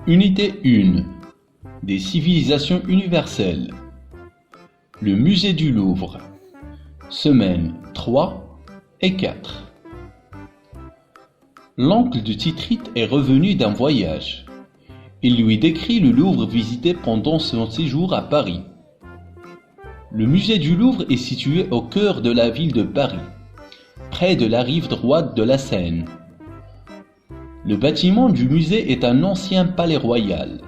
Unité 1 des civilisations universelles. Le musée du Louvre. Semaines 3 et 4. L'oncle de Titrite est revenu d'un voyage. Il lui décrit le Louvre visité pendant son séjour à Paris. Le musée du Louvre est situé au cœur de la ville de Paris, près de la rive droite de la Seine. Le bâtiment du musée est un ancien palais royal.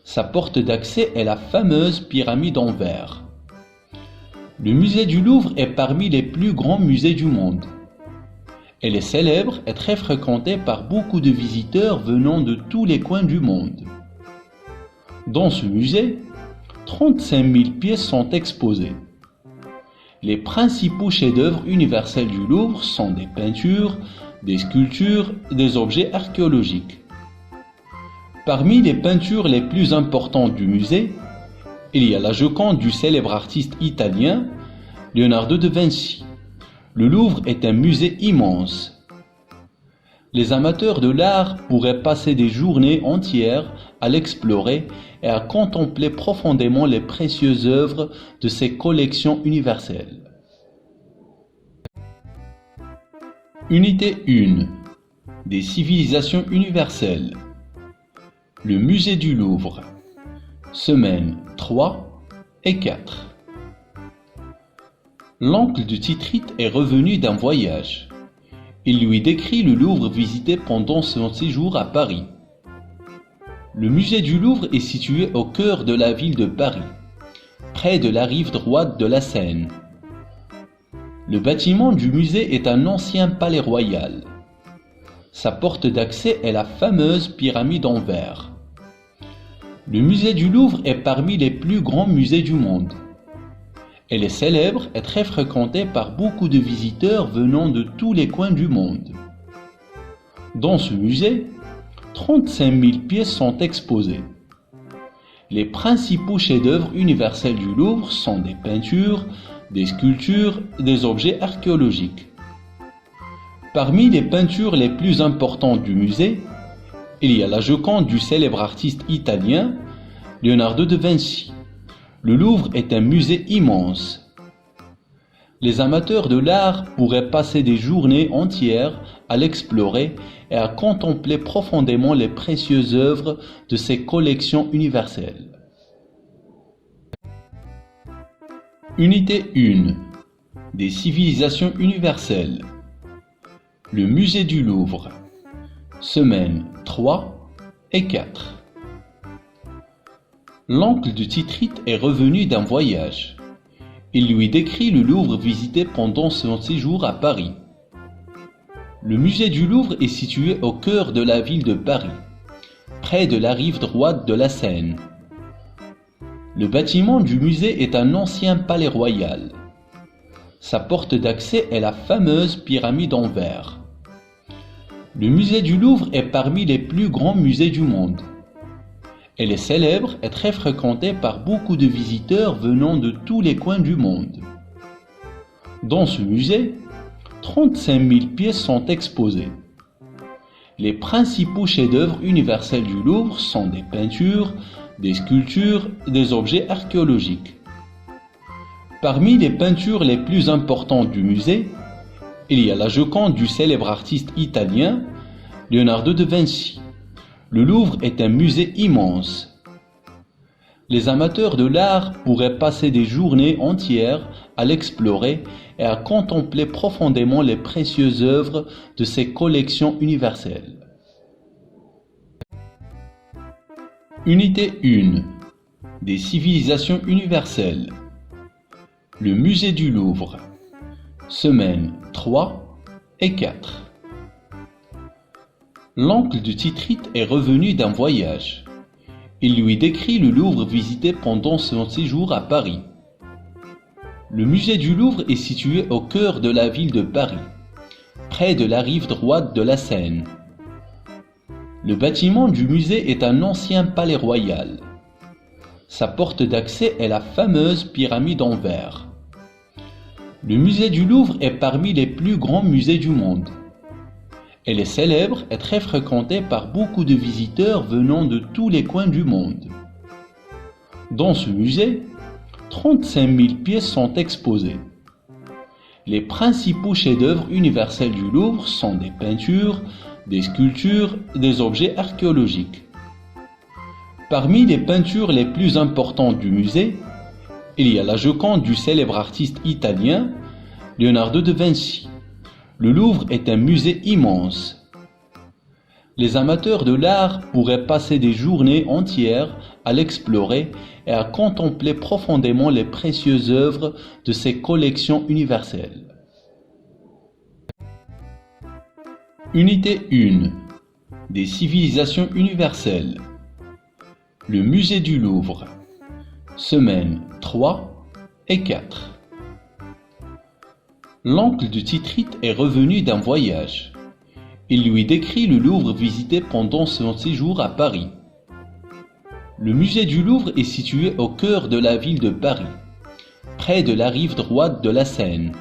Sa porte d'accès est la fameuse pyramide en verre. Le musée du Louvre est parmi les plus grands musées du monde. Elle est célèbre et très fréquentée par beaucoup de visiteurs venant de tous les coins du monde. Dans ce musée, 35 000 pièces sont exposées. Les principaux chefs-d'œuvre universels du Louvre sont des peintures, des sculptures et des objets archéologiques. Parmi les peintures les plus importantes du musée, il y a la Joconde du célèbre artiste italien Leonardo da Vinci. Le Louvre est un musée immense. Les amateurs de l'art pourraient passer des journées entières à l'explorer et à contempler profondément les précieuses œuvres de ces collections universelles. Unité 1 des civilisations universelles. Le musée du Louvre. Semaines 3 et 4. L'oncle de Titrite est revenu d'un voyage. Il lui décrit le Louvre visité pendant son séjour à Paris. Le musée du Louvre est situé au cœur de la ville de Paris, près de la rive droite de la Seine. Le bâtiment du musée est un ancien palais royal. Sa porte d'accès est la fameuse pyramide en verre. Le musée du Louvre est parmi les plus grands musées du monde. Elle est célèbre et très fréquentée par beaucoup de visiteurs venant de tous les coins du monde. Dans ce musée, 35 000 pièces sont exposées. Les principaux chefs-d'œuvre universels du Louvre sont des peintures, des sculptures et des objets archéologiques. Parmi les peintures les plus importantes du musée, il y a la Joconde du célèbre artiste italien Leonardo da Vinci. Le Louvre est un musée immense. Les amateurs de l'art pourraient passer des journées entières à l'explorer et à contempler profondément les précieuses œuvres de ces collections universelles. Unité 1 des civilisations universelles. Le musée du Louvre. Semaines 3 et 4. L'oncle de Titrite est revenu d'un voyage. Il lui décrit le Louvre visité pendant son séjour à Paris. Le musée du Louvre est situé au cœur de la ville de Paris, près de la rive droite de la Seine. Le bâtiment du musée est un ancien palais royal. Sa porte d'accès est la fameuse pyramide en verre. Le musée du Louvre est parmi les plus grands musées du monde. Elle est célèbre et très fréquentée par beaucoup de visiteurs venant de tous les coins du monde. Dans ce musée, 35 000 pièces sont exposées. Les principaux chefs-d'œuvre universels du Louvre sont des peintures, des sculptures et des objets archéologiques. Parmi les peintures les plus importantes du musée, il y a la Joconde du célèbre artiste italien Leonardo da Vinci. Le Louvre est un musée immense. Les amateurs de l'art pourraient passer des journées entières à l'explorer et à contempler profondément les précieuses œuvres de ces collections universelles. Unité 1 des civilisations universelles. Le musée du Louvre. Semaines 3 et 4. L'oncle de Titrite est revenu d'un voyage. Il lui décrit le Louvre visité pendant son séjour à Paris. Le musée du Louvre est situé au cœur de la ville de Paris, près de la rive droite de la Seine. Le bâtiment du musée est un ancien palais royal. Sa porte d'accès est la fameuse pyramide en verre. Le musée du Louvre est parmi les plus grands musées du monde. Elle est célèbre et très fréquentée par beaucoup de visiteurs venant de tous les coins du monde. Dans ce musée, 35 000 pièces sont exposées. Les principaux chefs-d'œuvre universels du Louvre sont des peintures, des sculptures et des objets archéologiques. Parmi les peintures les plus importantes du musée, il y a la Joconde du célèbre artiste italien Leonardo da Vinci. Le Louvre est un musée immense. Les amateurs de l'art pourraient passer des journées entières à l'explorer et à contempler profondément les précieuses œuvres de ces collections universelles. Unité 1. Des civilisations universelles. Le musée du Louvre. Semaines 3 et 4. L'oncle de Titrite est revenu d'un voyage. Il lui décrit le Louvre visité pendant son séjour à Paris. Le musée du Louvre est situé au cœur de la ville de Paris, près de la rive droite de la Seine.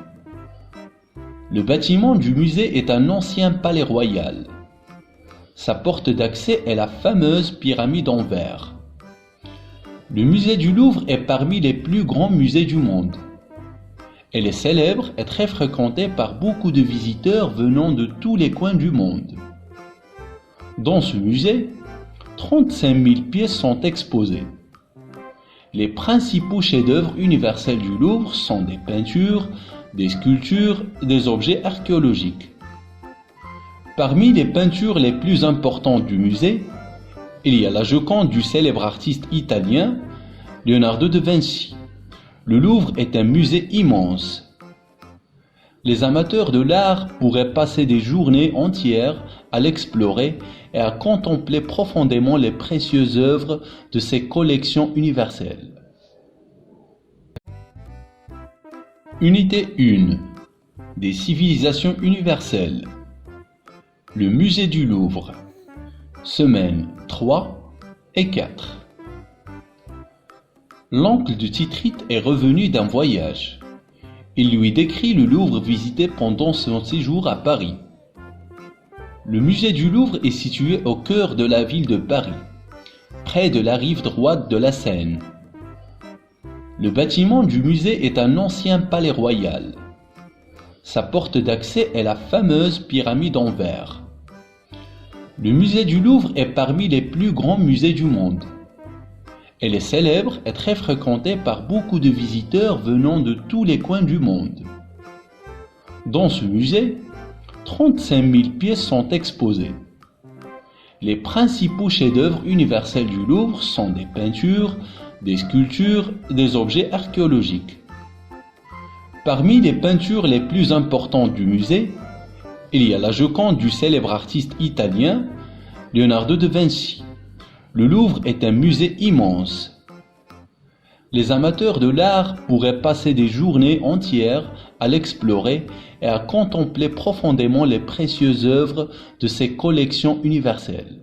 Le bâtiment du musée est un ancien palais royal. Sa porte d'accès est la fameuse pyramide en verre. Le musée du Louvre est parmi les plus grands musées du monde. Elle est célèbre et très fréquentée par beaucoup de visiteurs venant de tous les coins du monde. Dans ce musée, 35 000 pièces sont exposées. Les principaux chefs-d'œuvre universels du Louvre sont des peintures, des sculptures et des objets archéologiques. Parmi les peintures les plus importantes du musée, il y a la Joconde du célèbre artiste italien Leonardo da Vinci. Le Louvre est un musée immense. Les amateurs de l'art pourraient passer des journées entières à l'explorer et à contempler profondément les précieuses œuvres de ces collections universelles. Unité 1. Des civilisations universelles. Le musée du Louvre. Semaines 3 et 4. L'oncle de Titrite est revenu d'un voyage. Il lui décrit le Louvre visité pendant son séjour à Paris. Le musée du Louvre est situé au cœur de la ville de Paris, près de la rive droite de la Seine. Le bâtiment du musée est un ancien palais royal. Sa porte d'accès est la fameuse pyramide en verre. Le musée du Louvre est parmi les plus grands musées du monde. Elle est célèbre et très fréquentée par beaucoup de visiteurs venant de tous les coins du monde. Dans ce musée, 35 000 pièces sont exposées. Les principaux chefs-d'œuvre universels du Louvre sont des peintures, des sculptures et des objets archéologiques. Parmi les peintures les plus importantes du musée, il y a la Joconde du célèbre artiste italien Leonardo da Vinci. Le Louvre est un musée immense. Les amateurs de l'art pourraient passer des journées entières à l'explorer et à contempler profondément les précieuses œuvres de ces collections universelles.